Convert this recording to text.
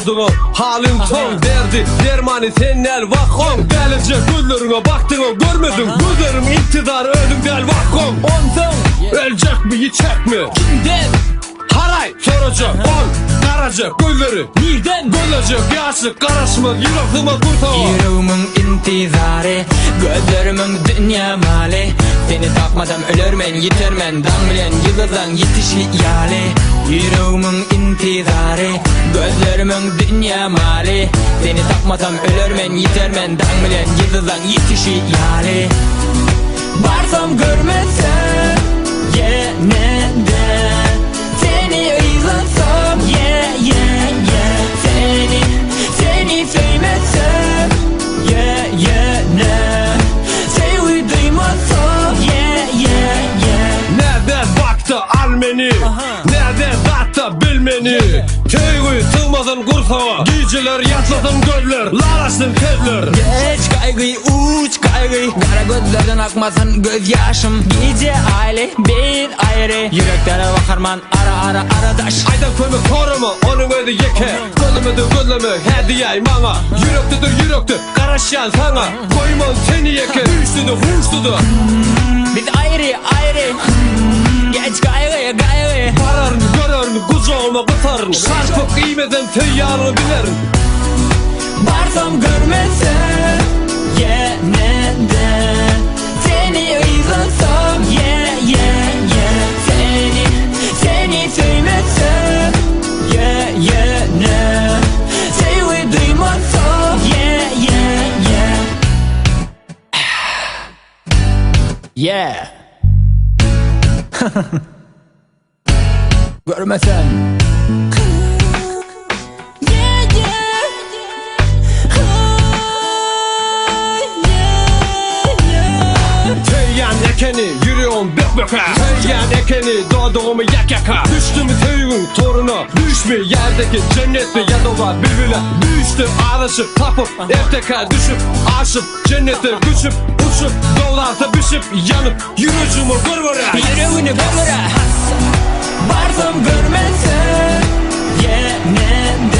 tanıdığın halin son derdi dermani senin el vakon gelecek güllerine baktın görmedin gözlerim iktidar ölüm del vakon ondan ölecek mi yiyecek mi Kimden? haray soracak on karacak gülleri Nereden? Güllecek yaşı karışma yüreğime kurtava Yüreğimin intizarı, gözlerimin dünya mali. Seni tapmadan ölürmen, yitirmen, dan bilen yıldızdan yetişi yali. Yüreğimin intizarı, gözlerimin dünya mali. Seni tapmadan ölürmen, yitirmen, dan bilen yıldızdan yetişi yali. Varsam görmezsem yeniden seni izlensem seni sevmezsem sevgi duymazsam nerede baktı almeni nerede baktı bilmeni köyü sığmadın kursağa giyiciler yatladın göller larasın tedler Geç kaygıyı uç kaygıyı kara gözlerden akmasın gözyaşım gece aile bir ayrı yüreklere bakarman ara aradaş aydan kömür koruma onun öyle yeke Gölümüdür gölümü hediye bana yüreklidir karışan sana koymam seni yeke Hürsüdür hursudur biz ayrı geç kaygıyı Vararını görürünü kucağıma batarını Sarpıp giymeden teyyarını bilerim varsam görmezsem yeniden seni izlensem seni sevmezsem sevgi duymazsam görmesen Teyyan ekeni yürüyorum bekbeka Teyyan ekeni doğduğumu yaka Düştü mü teyğin toruna Düşme yerdeki cennet mi ya da var birbirine Düştü ağrışıp tapıp efteka düşüp aşıp cennete güçüp uçup dolarda bişip yanıp Yürücümü gırvıra yüreğini görmüre varsam görmezsem yeniden